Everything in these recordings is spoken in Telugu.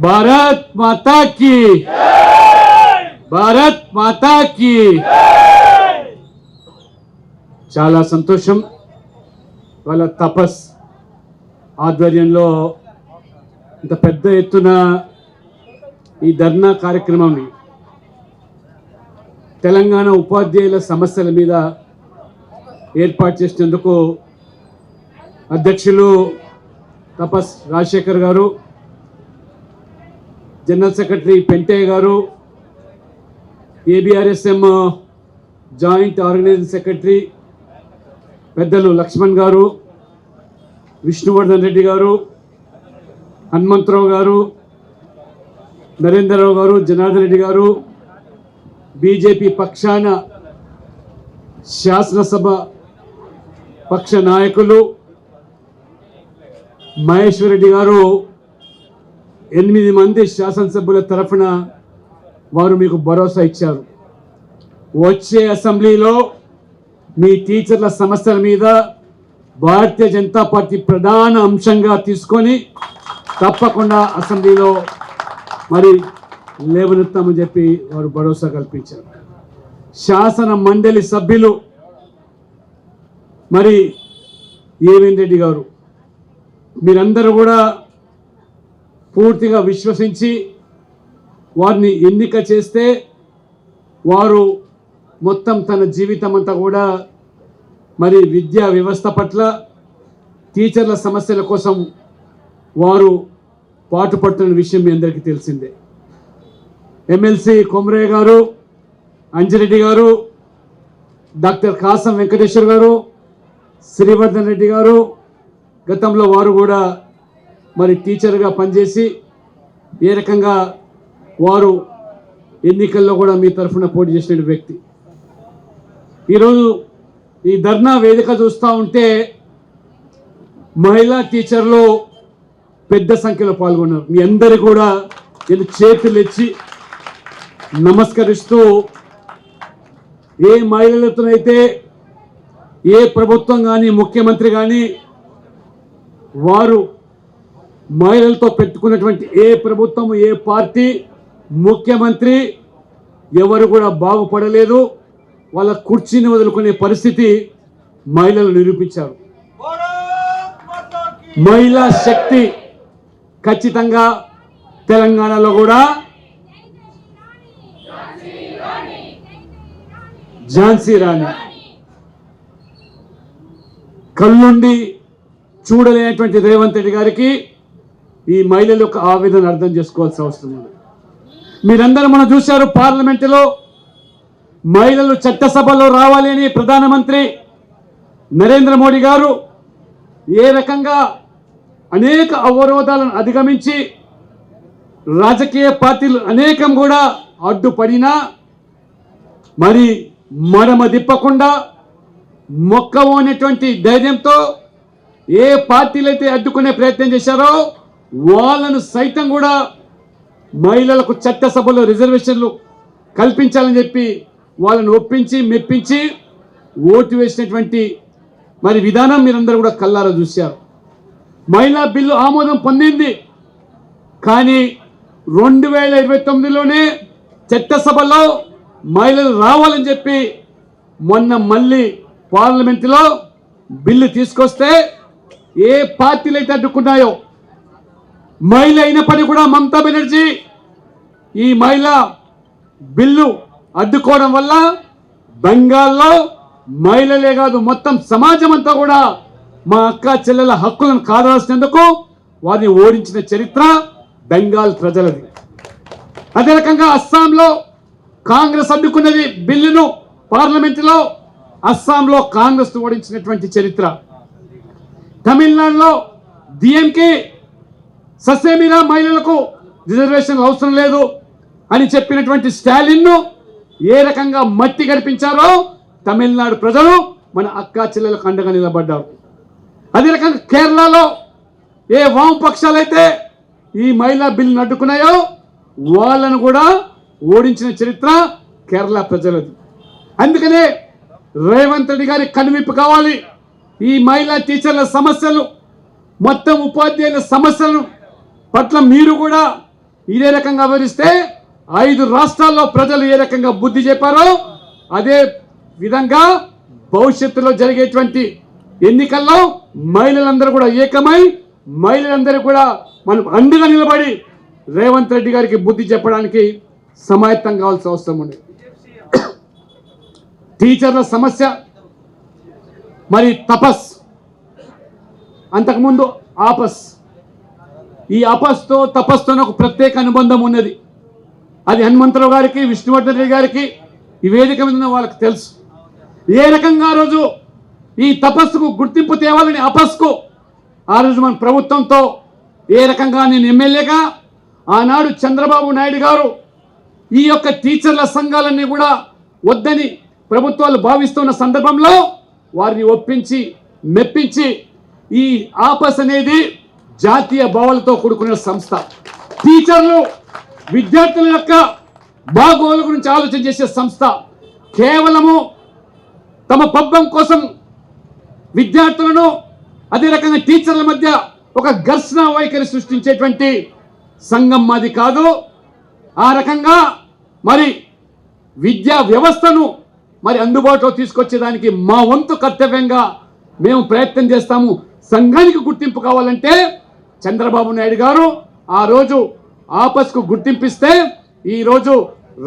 భారత్ మాతా కీ భారత్ మాతా కీ. చాలా సంతోషం. వాళ్ళ తపస్ ఆధ్వర్యంలో ఇంత పెద్ద ఎత్తున ఈ ధర్నా కార్యక్రమం తెలంగాణ ఉపాధ్యాయుల సమస్యల మీద ఏర్పాటు చేసినందుకు అధ్యక్షులు తపస్ రాజశేఖర్ గారు, జనరల్ సెక్రటరీ పెంటయ్య గారు, ఏబిఆర్ఎస్ఎం జాయింట్ ఆర్గనైజింగ్ సెక్రటరీ పెద్దలు లక్ష్మణ్ గారు, విష్ణువర్ధన్ రెడ్డి గారు, హనుమంతరావు గారు, నరేంద్రరావు గారు, జనార్దన్ రెడ్డి గారు, బీజేపీ పక్షాన శాసనసభ పక్ష నాయకులు మహేశ్వర్ రెడ్డి గారు, 8 మంది శాసనసభ్యుల తరఫున వారు మీకు భరోసా ఇచ్చారు. వచ్చే అసెంబ్లీలో మీ టీచర్ల సమస్యల మీద భారతీయ జనతా పార్టీ ప్రధాన అంశంగా తీసుకొని తప్పకుండా అసెంబ్లీలో మరి లేవనెత్తామని చెప్పి వారు భరోసా కల్పించారు. శాసన మండలి సభ్యులు మరి ఏవిఎన్ రెడ్డి గారు, మీరందరూ కూడా పూర్తిగా విశ్వసించి వారిని ఎన్నిక చేస్తే వారు మొత్తం తన జీవితం అంతా కూడా మరి విద్యా వ్యవస్థ పట్ల టీచర్ల సమస్యల కోసం వారు పాటుపడుతున్న విషయం మీ అందరికీ తెలిసిందే. ఎమ్మెల్సీ కొమరయ్య గారు, అంజిరెడ్డి గారు, డాక్టర్ కాసం వెంకటేశ్వర్ గారు, శ్రీవర్ధన్ రెడ్డి గారు గతంలో వారు కూడా మరి టీచర్గా పనిచేసి ఏ రకంగా వారు ఎన్నికల్లో కూడా మీ తరఫున పోటీ చేసిన వ్యక్తి. ఈరోజు ఈ ధర్నా వేదిక చూస్తూ ఉంటే మహిళా టీచర్లు పెద్ద సంఖ్యలో పాల్గొన్నారు. మీ అందరికీ కూడా నేను చేతులు ఇచ్చి నమస్కరిస్తూ, ఏ మహిళలతోనైతే ఏ ప్రభుత్వం కానీ ముఖ్యమంత్రి కానీ వారు మహిళలతో పెట్టుకున్నటువంటి ఏ ప్రభుత్వం, ఏ పార్టీ, ముఖ్యమంత్రి ఎవరు కూడా బాగుపడలేదు. వాళ్ళ కుర్చీని వదులుకునే పరిస్థితి మహిళలు నిరూపించారు. మహిళా శక్తి ఖచ్చితంగా తెలంగాణలో కూడా ఝాన్సీ రాణి కళ్ళుండి చూడలేనటువంటి రేవంత్ రెడ్డి గారికి ఈ మహిళల యొక్క ఆవేదన అర్థం చేసుకోవాల్సిన అవసరం ఉంది. మీరందరూ మనం చూశారు, పార్లమెంటులో మహిళలు చట్టసభలో రావాలి అని ప్రధానమంత్రి నరేంద్ర మోడీ గారు ఏ రకంగా అనేక అవరోధాలను అధిగమించి రాజకీయ పార్టీలు అనేకం కూడా అడ్డుపడినా మరి మడమ తిప్పకుండా మొక్కవోనేటువంటి ధైర్యంతో ఏ పార్టీలు అయితే అడ్డుకునే ప్రయత్నం చేశారో వాళ్ళను సైతం కూడా మహిళలకు చట్టసభలో రిజర్వేషన్లు కల్పించాలని చెప్పి వాళ్ళను ఒప్పించి మెప్పించి ఓటు వేసినటువంటి మరి విధానం మీరందరూ కూడా కళ్ళారా చూశారు. మహిళా బిల్లు ఆమోదం పొందింది, కానీ 2029లోనే చట్టసభలో మహిళలు రావాలని చెప్పి మొన్న మళ్ళీ పార్లమెంటులో బిల్లు తీసుకొస్తే ఏ పార్టీలు అయితే అడ్డుకున్నాయో, మహిళ అయినప్పటికీ కూడా మమతా బెనర్జీ ఈ మహిళా బిల్లు అడ్డుకోవడం వల్ల బెంగాల్లో మహిళలే కాదు మొత్తం సమాజం అంతా కూడా మా అక్క చెల్లెల హక్కులను కాదాల్సినందుకు వారిని ఓడించిన చరిత్ర బెంగాల్ ప్రజలది. అదే రకంగా అస్సాంలో కాంగ్రెస్ అడ్డుకున్నది బిల్లును పార్లమెంటులో, అస్సాంలో కాంగ్రెస్ ఓడించినటువంటి చరిత్ర. తమిళనాడులో డిఎంకే ససేమిరా మహిళలకు రిజర్వేషన్ అవసరం లేదు అని చెప్పినటువంటి స్టాలిన్ను ఏ రకంగా మట్టి గడిపించారో తమిళనాడు ప్రజలు మన అక్కా చెల్లెలకు అండగా నిలబడ్డారు. అదే రకంగా కేరళలో ఏ వామపక్షాలైతే ఈ మహిళా బిల్లును అడ్డుకున్నాయో వాళ్ళను కూడా ఓడించిన చరిత్ర కేరళ ప్రజలది. అందుకనే రేవంత్ రెడ్డి గారి కనువిప్పు కావాలి. ఈ మహిళా టీచర్ల సమస్యలు, మొత్తం ఉపాధ్యాయుల సమస్యలను పట్ల మీరు కూడా ఇదే రకంగా వివరిస్తే 5 రాష్ట్రాల్లో ప్రజలు ఏ రకంగా బుద్ధి చెప్పారో అదే విధంగా భవిష్యత్తులో జరిగేటువంటి ఎన్నికల్లో మహిళలందరూ కూడా ఏకమై మహిళలందరూ కూడా మనం అండగా నిలబడి రేవంత్ రెడ్డి గారికి బుద్ధి చెప్పడానికి సమాయత్తం కావాల్సిన అవసరం ఉంది. టీచర్ల సమస్య మరి అంతకుముందు ఆపస్, ఈ ఆపస్తో తపస్తో ఒక ప్రత్యేక అనుబంధం ఉన్నది. అది హనుమంతరావు గారికి విష్ణువర్ధన్ రెడ్డి గారికి ఈ వేదిక మీద ఉన్న వాళ్ళకి తెలుసు. ఏ రకంగా ఆ రోజు ఈ తపస్సుకు గుర్తింపు తేవాలని ఆపస్కు ఆ రోజు మన ప్రభుత్వంతో ఏ రకంగా నేను ఎమ్మెల్యేగా ఆనాడు చంద్రబాబు నాయుడు గారు ఈ యొక్క టీచర్ల సంఘాలన్నీ కూడా వద్దని ప్రభుత్వాలు భావిస్తున్న సందర్భంలో వారిని ఒప్పించి మెప్పించి ఈ ఆపస్ అనేది జాతీయ భావాలతో కూడుకున్న సంస్థ. టీచర్లు విద్యార్థుల యొక్క బాగోగుల గురించి ఆలోచన చేసే సంస్థ. కేవలము తమ పబ్బం కోసం విద్యార్థులను అదే రకంగా టీచర్ల మధ్య ఒక ఘర్షణ వైఖరి సృష్టించేటువంటి సంఘం మాది కాదు. ఆ రకంగా మరి విద్యా వ్యవస్థను మరి అందుబాటులో తీసుకొచ్చేదానికి మా వంతు కర్తవ్యంగా మేము ప్రయత్నం చేస్తాము. సంఘానికి గుర్తింపు కావాలంటే చంద్రబాబు నాయుడు గారు ఆ రోజు ఆపస్కు గుర్తింపిస్తే ఈరోజు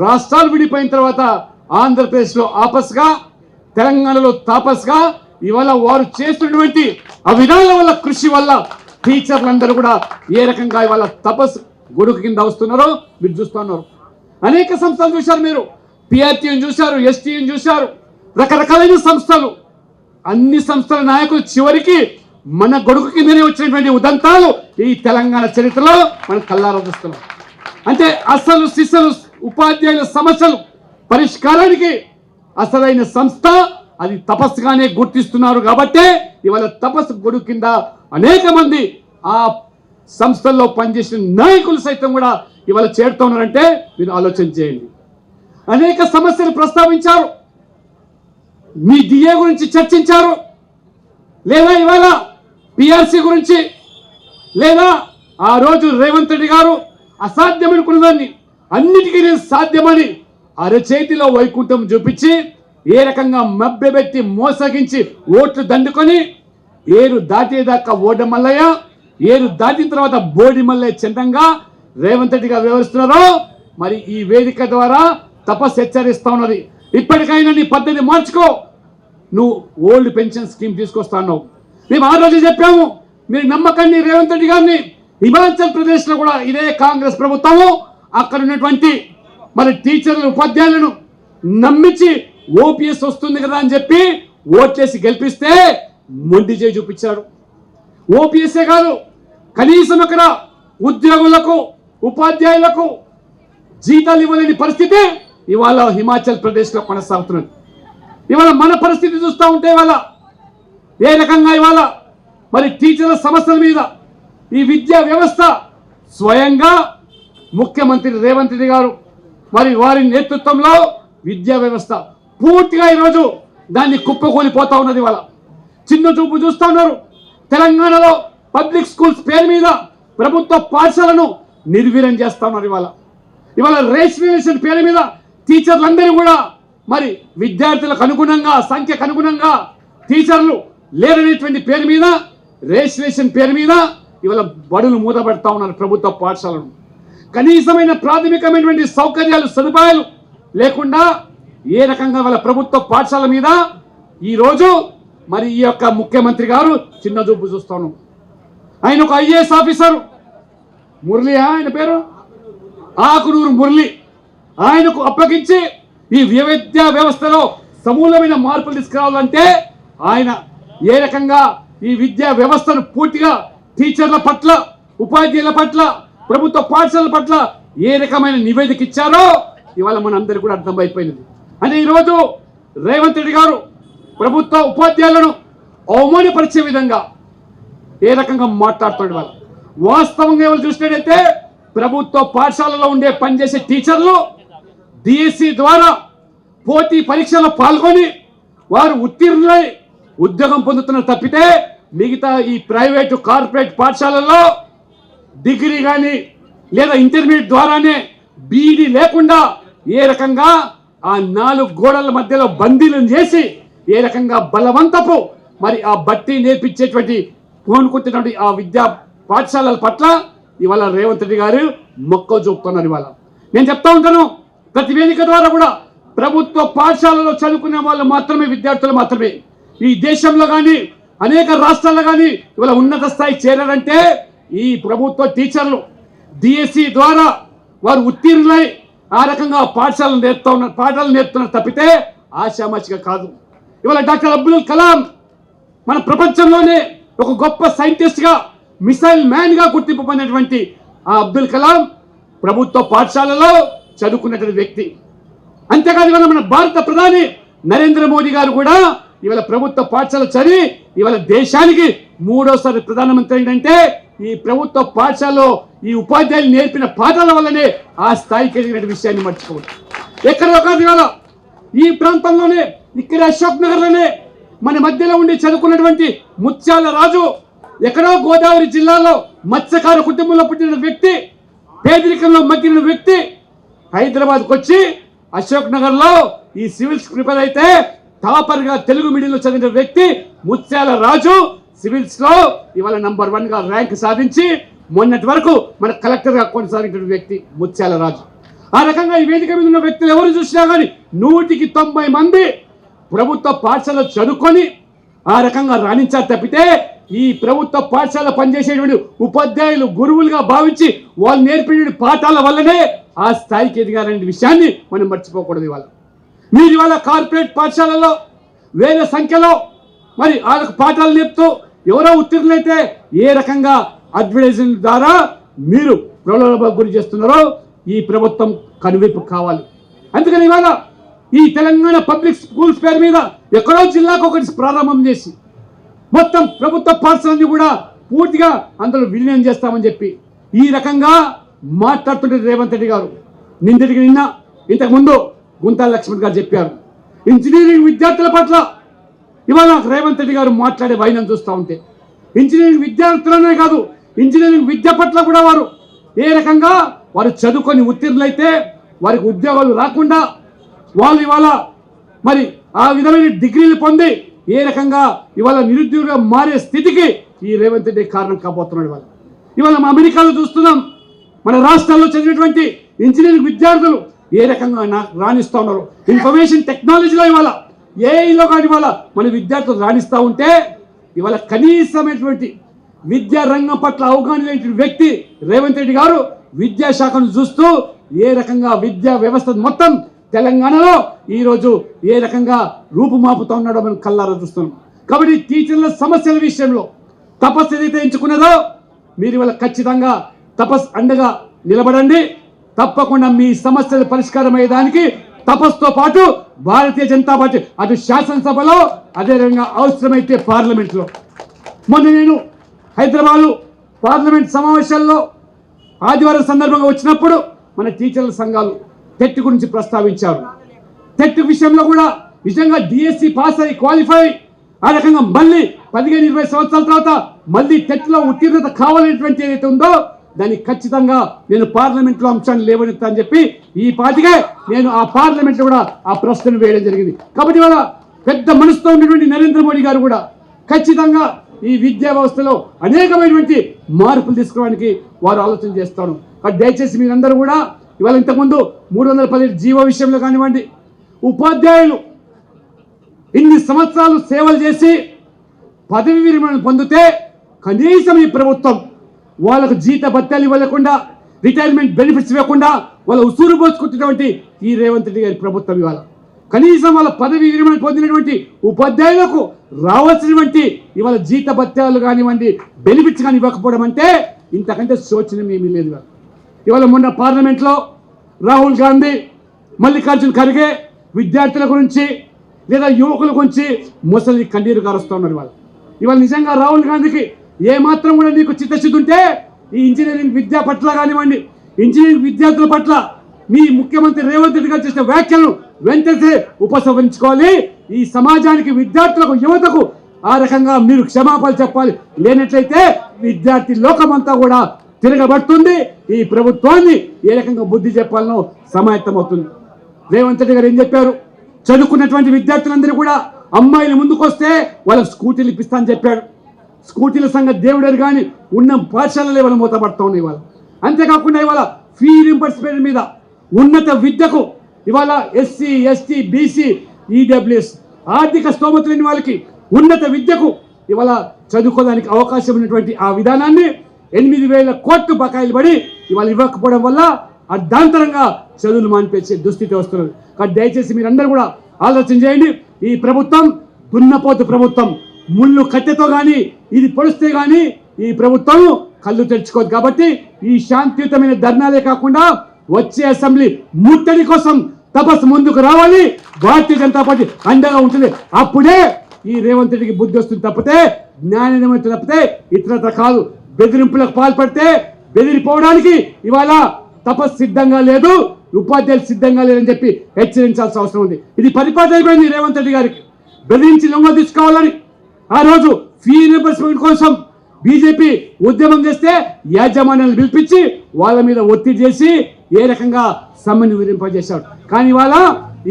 రాష్ట్రాలు విడిపోయిన తర్వాత ఆంధ్రప్రదేశ్లో ఆపస్గా, తెలంగాణలో తాపస్గా ఇవాళ వారు చేస్తున్నటువంటి ఆ విధానాల వల్ల కృషి వల్ల టీచర్లందరూ కూడా ఏ రకంగా ఇవాళ తపస్సు గొడుగు కింద వస్తున్నారో మీరు చూస్తున్నారు. అనేక సంస్థలు చూశారు, మీరు పిఆర్టీని చూశారు, ఎస్టీని చూశారు, రకరకాలైన సంస్థలు. అన్ని సంస్థల నాయకులు చివరికి మన గొడుగు కిందనే వచ్చినటువంటి ఉదంతాలు ఈ తెలంగాణ చరిత్రలో మనం కళ్ళారా చూస్తున్నాం. అంటే అసలు సిసలు ఉపాధ్యాయుల సమస్యలు పరిష్కారానికి అసలైన సంస్థ అది తపస్సుగానే గుర్తిస్తున్నారు. కాబట్టే ఇవాళ తపస్సు గొడుగు కింద అనేక మంది ఆ సంస్థల్లో పనిచేసిన నాయకులు సైతం కూడా ఇవాళ చేరుతూ ఉన్నారంటే మీరు ఆలోచన చేయండి. అనేక సమస్యలు ప్రస్తావించారు, మీ డిఏ గురించి చర్చించారు, లేదా ఇవాళ పిఆర్సీ గురించి, లేదా ఆ రోజు రేవంత్ రెడ్డి గారు అసాధ్యమనుకున్నదాన్ని అన్నిటికీ నేను సాధ్యమని అరచేతిలో వైకుంఠం చూపించి ఏ రకంగా మభ్యపెట్టి మోసగించి ఓట్లు దండుకొని ఏరు దాటేదాకా ఓడ మల్లయ్య, ఏరు దాటిన తర్వాత బోడి మల్లయ్య చందంగా రేవంత్ రెడ్డి గారు వ్యవహరిస్తున్నారో మరి ఈ వేదిక ద్వారా తపస్సు హెచ్చరిస్తా ఉన్నది. ఇప్పటికైనా నీ పద్ధతి మార్చుకో. నువ్వు ఓల్డ్ పెన్షన్ స్కీమ్ తీసుకొస్తాను. మేము ఆ రోజు చెప్పాము, మీరు నమ్మకండి రేవంత్ రెడ్డి గారిని. హిమాచల్ ప్రదేశ్లో కూడా ఇదే కాంగ్రెస్ ప్రభుత్వము అక్కడ ఉన్నటువంటి మరి టీచర్లు ఉపాధ్యాయులను నమ్మించి ఓపీఎస్ వస్తుంది కదా అని చెప్పి ఓట్లేసి గెలిపిస్తే మొండి చేయి చూపించారు. ఓపీఎస్ఏ కాదు, కనీసం అక్కడ ఉద్యోగులకు ఉపాధ్యాయులకు జీతాలు ఇవ్వలేని పరిస్థితి ఇవాళ హిమాచల్ ప్రదేశ్లో కొనసాగుతున్నది. ఇవాళ మన పరిస్థితి చూస్తూ ఉంటే ఇవాళ ఏ రకంగా ఇవాళ మరి టీచర్ల సమస్యల మీద ఈ విద్యా వ్యవస్థ స్వయంగా ముఖ్యమంత్రి రేవంత్ రెడ్డి గారు మరి వారి నేతృత్వంలో విద్యా వ్యవస్థ పూర్తిగా ఈరోజు దాన్ని కుప్పకూలిపోతా ఉన్నది. ఇవాళ చిన్న చూపు చూస్తూ ఉన్నారు. తెలంగాణలో పబ్లిక్ స్కూల్స్ పేరు మీద ప్రభుత్వ పాఠశాలను నిర్వీర్యం చేస్తా ఉన్నారు. ఇవాళ రేషనలైజేషన్ పేరు మీద టీచర్లందరూ కూడా మరి విద్యార్థులకు అనుగుణంగా సంఖ్యకు అనుగుణంగా టీచర్లు లేరనేటువంటి పేరు మీద రేషనలైజేషన్ పేరు మీద ఇవాళ బడులు మూతపెడతా ఉన్నారు ప్రభుత్వ పాఠశాలను. కనీసమైన ప్రాథమికమైనటువంటి సౌకర్యాలు సదుపాయాలు లేకుండా ఏ రకంగా వాళ్ళ ప్రభుత్వ పాఠశాల మీద ఈరోజు మరి ఈ యొక్క ముఖ్యమంత్రి గారు చిన్న చూపు చూస్తాను. ఆయన ఒక ఐఏఎస్ ఆఫీసర్ మురళి, ఆయన పేరు ఆకునూరు మురళి, ఆయనకు అప్పగించి ఈ విద్యా వ్యవస్థలో సమూలమైన మార్పులు తీసుకురావాలంటే ఆయన ఏ రకంగా ఈ విద్యా వ్యవస్థను పూర్తిగా టీచర్ల పట్ల ఉపాధ్యాయుల పట్ల ప్రభుత్వ పాఠశాలల పట్ల ఏ రకమైన నివేదిక ఇచ్చారో ఇవాళ మనందరికీ కూడా అర్థమైపోయినది. అంటే ఈరోజు రేవంత్ రెడ్డి గారు ప్రభుత్వ ఉపాధ్యాయులను అవమానపరిచే విధంగా ఏ రకంగా మాట్లాడుతాడు. వాళ్ళు వాస్తవంగా ఎవరు చూసినట్టయితే ప్రభుత్వ పాఠశాలలో ఉండే పనిచేసే టీచర్లు డిఎస్సి ద్వారా పోటీ పరీక్షల్లో పాల్గొని వారు ఉత్తీర్ణులై ఉద్యోగం పొందుతున్నారు తప్పితే మిగతా ఈ ప్రైవేటు కార్పొరేట్ పాఠశాలల్లో డిగ్రీ కానీ లేదా ఇంటర్మీడియట్ ద్వారానే బీఈడి లేకుండా ఏ రకంగా ఆ 4 గోడల మధ్యలో బందీలను చేసి ఏ రకంగా బలవంతపు మరి ఆ బట్టి నేర్పించేటువంటి పూనుకుంటున్నటువంటి ఆ విద్యా పాఠశాలల పట్ల ఇవాళ రేవంత్ రెడ్డి గారు మొక్క చూపుతున్నారు. ఇవాళ నేను చెప్తా ఉంటాను, ప్రతి వేదిక ద్వారా కూడా ప్రభుత్వ పాఠశాలలో చదువుకునే వాళ్ళు మాత్రమే, విద్యార్థులు మాత్రమే ఈ దేశంలో కానీ అనేక రాష్ట్రాల్లో కానీ ఇవాళ ఉన్నత స్థాయి చేరారంటే ఈ ప్రభుత్వ టీచర్లు డిఎస్సి ద్వారా వారు ఉత్తీర్ణులై ఆ రకంగా పాఠశాలను నేర్పుతున్నారు తప్పితే ఆశామాషిగా కాదు. ఇవాళ డాక్టర్ అబ్దుల్ కలాం మన ప్రపంచంలోనే ఒక గొప్ప సైంటిస్ట్గా, మిసైల్ మ్యాన్గా గుర్తింపు పొందినటువంటి ఆ అబ్దుల్ కలాం ప్రభుత్వ పాఠశాలలో చదువుకున్నటువంటి వ్యక్తి. అంతేకాదు ఇవాళ మన భారత ప్రధాని నరేంద్ర మోదీ గారు కూడా ఇవాళ ప్రభుత్వ పాఠశాల చదివి ఇవాళ దేశానికి 3వసారి ప్రధానమంత్రి ఏంటంటే ఈ ప్రభుత్వ పాఠశాలలో ఈ ఉపాధ్యాయులు నేర్పిన పాఠాల వల్లనే ఆ స్థాయికి ఎదిగిన విషయాన్ని మర్చిపోవద్దు. ఎక్కడో కాదు ఇవాళ ఈ ప్రాంతంలోనే, ఇక్కడ అశోక్ నగర్లోనే మన మధ్యలో ఉండి చదువుకున్నటువంటి ముత్యాల రాజు ఎక్కడో గోదావరి జిల్లాలో మత్స్యకార కుటుంబంలో పుట్టిన వ్యక్తి, పేదరికంలో మగ్గిన వ్యక్తి హైదరాబాద్కు వచ్చి అశోక్ నగర్లో ఈ సివిల్స్ ప్రిపేర్ అయితే టాపర్గా తెలుగు మీడియంలో చదివిన వ్యక్తి ముత్యాల రాజు సివిల్స్ లో ఇవాళ నంబర్ 1గా ర్యాంక్ సాధించి మొన్నటి వరకు మన కలెక్టర్గా కొనసాగిన వ్యక్తి ముత్యాల రాజు. ఆ రకంగా ఈ వేదిక మీద ఉన్న వ్యక్తులు ఎవరు చూసినా కానీ 100కి 90 మంది ప్రభుత్వ పాఠశాల చదువుకొని ఆ రకంగా రాణించారు తప్పితే ఈ ప్రభుత్వ పాఠశాల పనిచేసేటువంటి ఉపాధ్యాయులు గురువులుగా భావించి వాళ్ళు నేర్పిన పాఠాల వల్లనే ఆ స్థాయికి ఎదిగారనే విషయాన్ని మనం మర్చిపోకూడదు. ఇవాళ మీరు ఇవాళ కార్పొరేట్ పాఠశాలలో వేల సంఖ్యలో మరి వాళ్ళకు పాఠాలు నేర్పుతూ ఎవరో ఉత్తీర్ణులైతే ఏ రకంగా అడ్వర్టైజింగ్ ద్వారా మీరు ప్రలోభాలకు గురి చేస్తున్నారో ఈ ప్రభుత్వం కనువిప్పు కావాలి. అందుకని ఇవాళ ఈ తెలంగాణ పబ్లిక్ స్కూల్స్ పేరు మీద ఎక్కడో జిల్లాకు ఒకటి ప్రారంభం చేసి మొత్తం ప్రభుత్వ పాఠశాలని కూడా పూర్తిగా అందులో విలీనం చేస్తామని చెప్పి ఈ రకంగా మాట్లాడుతుంటే రేవంత్ రెడ్డి గారు నిన్న ఇంతకుముందు గుంతా లక్ష్మణ్ గారు చెప్పారు. ఇంజనీరింగ్ విద్యార్థుల పట్ల ఇవాళ రేవంత్ రెడ్డి గారు మాట్లాడే వైనం చూస్తూ ఉంటే ఇంజనీరింగ్ విద్యార్థులనే కాదు, ఇంజనీరింగ్ విద్య పట్ల కూడా వారు ఏ రకంగా వారు చదువుకొని ఉత్తీర్ణులైతే వారికి ఉద్యోగాలు రాకుండా వాళ్ళు ఇవాళ మరి ఆ విధమైన డిగ్రీలు పొంది ఏ రకంగా ఇవాళ నిరుద్యోగంగా మారే స్థితికి ఈ రేవంత్ రెడ్డి కారణం కాబోతున్నాడు. ఇవాళ మా అమెరికాలో చూస్తున్నాం, మన రాష్ట్రాల్లో చదివినటువంటి ఇంజనీరింగ్ విద్యార్థులు ఏ రకంగా రాణిస్తూ ఉన్నారు. ఇన్ఫర్మేషన్ టెక్నాలజీలో ఇవాళ ఏఐలో కానీ ఇవాళ మన విద్యార్థులు రాణిస్తూ ఉంటే ఇవాళ కనీసమైనటువంటి విద్యా రంగం పట్ల అవగాహన లేని వ్యక్తి రేవంత్ రెడ్డి గారు విద్యాశాఖను చూస్తూ ఏ రకంగా విద్యా వ్యవస్థ మొత్తం తెలంగాణలో ఈరోజు ఏ రకంగా రూపుమాపుతూ ఉన్నాడో మనం కళ్ళారా చూస్తున్నాం. కాబట్టి టీచర్ల సమస్యల విషయంలో తపస్సు ఏదైతే ఎంచుకున్నదో మీరు ఇవాళ ఖచ్చితంగా తపస్సు అండగా నిలబడండి. తప్పకుండా మీ సమస్యల పరిష్కారం అయ్యేదానికి తపస్సుతో పాటు భారతీయ జనతా పార్టీ అటు శాసనసభలో అదేవిధంగా అవసరమైతే పార్లమెంట్లో మొన్న నేను హైదరాబాద్ పార్లమెంట్ సమావేశాల్లో ఆదివారం సందర్భంగా వచ్చినప్పుడు మన టీచర్ల సంఘాలు టెట్ గురించి ప్రస్తావించారు. టెట్ విషయంలో కూడా నిజంగా డిఎస్సి పాస్ అయ్యి క్వాలిఫై ఆ రకంగా మళ్ళీ 15-20 సంవత్సరాల తర్వాత మళ్ళీ టెట్లో ఉత్తీర్ణత కావాలనేటువంటి ఏదైతే ఉందో దాన్ని ఖచ్చితంగా నేను పార్లమెంట్లో అంశాన్ని లేవనెత్తా అని చెప్పి ఈ పార్టీగా నేను ఆ పార్లమెంట్లో కూడా ఆ ప్రశ్నను వేయడం జరిగింది. కాబట్టి ఇవాళ పెద్ద మనసుతో ఉన్నటువంటి నరేంద్ర మోడీ గారు కూడా ఖచ్చితంగా ఈ విద్యా వ్యవస్థలో అనేకమైనటువంటి మార్పులు తీసుకోవడానికి వారు ఆలోచన చేస్తారు. దయచేసి మీరందరూ కూడా ఇవాళ ఇంతకుముందు 317 జీవో విషయంలో కానివ్వండి, ఉపాధ్యాయులు ఇన్ని సంవత్సరాలు సేవలు చేసి పదవి విరమణ పొందితే కనీసం ఈ ప్రభుత్వం వాళ్ళకు జీత భత్యాలు ఇవ్వకుండా, రిటైర్మెంట్ బెనిఫిట్స్ ఇవ్వకుండా వాళ్ళ ఉసూరు పోసుకుంటున్నటువంటి ఈ రేవంత్ రెడ్డి గారి ప్రభుత్వం ఇవాళ కనీసం వాళ్ళ పదవి విరమణ పొందినటువంటి ఉపాధ్యాయులకు రావాల్సినటువంటి ఇవాళ జీత భత్యాలు కానివ్వండి, బెనిఫిట్స్ కానీ ఇవ్వకపోవడం అంటే ఇంతకంటే శోచనీయం ఏమీ లేదు. ఇవాళ మొన్న పార్లమెంట్లో రాహుల్ గాంధీ, మల్లికార్జున్ ఖర్గే విద్యార్థుల గురించి లేదా యువకుల గురించి ముసలి కన్నీరు కారుస్తున్నారు. ఇవాళ నిజంగా రాహుల్ గాంధీకి ఏమాత్రం కూడా నీకు చిత్తశుద్ధి ఉంటే ఈ ఇంజనీరింగ్ విద్య పట్ల కానివ్వండి, ఇంజనీరింగ్ విద్యార్థుల పట్ల మీ ముఖ్యమంత్రి రేవంత్ రెడ్డి గారు చేసిన వ్యాఖ్యలను వెంటనే ఉపసంహరించుకోవాలి. ఈ సమాజానికి, విద్యార్థులకు, యువతకు ఆ రకంగా మీరు క్షమాపణలు చెప్పాలి. లేనట్లయితే విద్యార్థి లోకమంతా కూడా తిరగబడుతుంది. ఈ ప్రభుత్వాన్ని ఏ రకంగా బుద్ధి చెప్పాలనో సమాయత్తమవుతుంది. రేవంత్ రెడ్డి గారు ఏం చెప్పారు? చదువుకున్నటువంటి విద్యార్థులందరూ కూడా అమ్మాయిలు ముందుకు వస్తే వాళ్ళకి స్కూటీలు ఇప్పిస్తా అని చెప్పాడు. స్కూటీల సంగతి దేవుడారు కానీ ఉన్న పాఠశాలలో ఇవాళ మూతపడుతూ ఉన్నాయి ఇవాళ. అంతేకాకుండా ఇవాళ ఫీ రింబర్స్మెంట్ మీద ఉన్నత విద్యకు ఇవాళ ఎస్సీ, ఎస్టీ, బీసీ, ఈడబ్ల్యూఎస్ ఆర్థిక స్తోమత లేని వాళ్ళకి ఉన్నత విద్యకు ఇవాళ చదువుకోవడానికి అవకాశం ఉన్నటువంటి ఆ విధానాన్ని 8,000 కోట్లు బకాయిలు పడి ఇవాళ ఇవ్వకపోవడం వల్ల అర్ధాంతరంగా చదువులు మానిపించే దుస్థితి వస్తున్నది. కాబట్టి దయచేసి మీరందరూ కూడా ఆలోచన చేయండి. ఈ ప్రభుత్వం దున్నపోతు ప్రభుత్వం. ముళ్ళు కట్టెతో కానీ ఇది పొడిస్తే కానీ ఈ ప్రభుత్వం కళ్ళు తెరుచుకోదు. కాబట్టి ఈ శాంతియుతమైన ధర్నాలే కాకుండా వచ్చే అసెంబ్లీ ముట్టడి కోసం తపస్సు ముందుకు రావాలి. భారతీయ జనతా పార్టీ అండగా ఉంటుంది. అప్పుడే ఈ రేవంత్ రెడ్డికి బుద్ధి వస్తుంది తప్పితే జ్ఞానం తప్పితే ఇతరత్ర కాదు. బెదిరింపులకు పాల్పడితే బెదిరిపోవడానికి ఇవాళ తపస్సు సిద్ధంగా లేదు, ఉపాధ్యాయులు సిద్ధంగా లేదని చెప్పి హెచ్చరించాల్సిన అవసరం ఉంది. ఇది పరిపాలన అయిపోయింది రేవంత్ రెడ్డి గారికి. బెదిరించి లొంగ తీసుకోవాలని ఆ రోజు ఫీ రీయింబర్స్మెంట్ కోసం బీజేపీ ఉద్యమం చేస్తే యాజమాన్యాలను పిలిపించి వాళ్ళ మీద ఒత్తిడి చేసి ఏ రకంగా సమ్మెను విరింపజేశాడు. కానీ ఇవాళ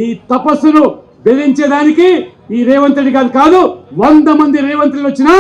ఈ తపస్సును బెదిరించేదానికి ఈ రేవంత్ రెడ్డి గారు కాదు, 100 మంది రేవంత్ రెడ్డి వచ్చినా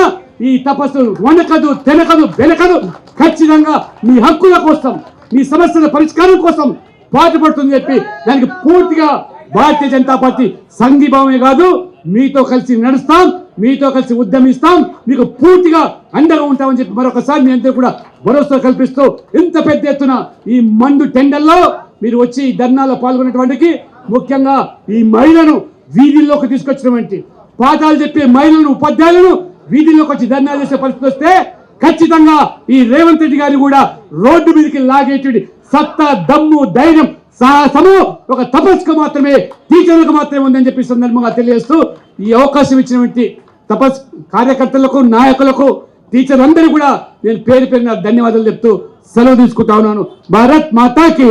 ఈ తపస్సు వనకదు, తెనకదు, వెనకదు. ఖచ్చితంగా మీ హక్కుల కోసం, మీ సమస్యల పరిష్కారం కోసం పాటుపడుతుందని చెప్పి దానికి పూర్తిగా భారతీయ జనతా పార్టీ సంఘీభావమే కాదు, మీతో కలిసి నడుస్తాం, మీతో కలిసి ఉద్యమిస్తాం, మీకు పూర్తిగా అండగా ఉంటామని చెప్పి మరొకసారి మీ అందరూ కూడా భరోసా కల్పిస్తూ ఇంత పెద్ద ఎత్తున ఈ మండు టెండర్లో మీరు వచ్చి ధర్నాలో పాల్గొన్నటువంటి ముఖ్యంగా ఈ మహిళను వీధుల్లోకి తీసుకొచ్చినటువంటి పాఠాలు చెప్పే మహిళలను, ఉపాధ్యాయులను వీధుల్లోకి వచ్చి ధర్నాలు చేసే పరిస్థితి వస్తే ఖచ్చితంగా ఈ రేవంత్ రెడ్డి గారిని కూడా రోడ్డు మీదకి లాగేటువంటి సత్తా, దమ్ము, ధైర్యం, సాహసము ఒక తపస్సుకు మాత్రమే, టీచర్లకు మాత్రమే ఉందని చెప్పి సందర్భంగా తెలియజేస్తూ ఈ అవకాశం ఇచ్చినటువంటి తపస్ కార్యకర్తలకు, నాయకులకు, టీచర్లందరూ కూడా నేను పేరు పేరున ధన్యవాదాలు చెప్తూ సెలవు తీసుకుంటా ఉన్నాను. భారత్ మాతాకి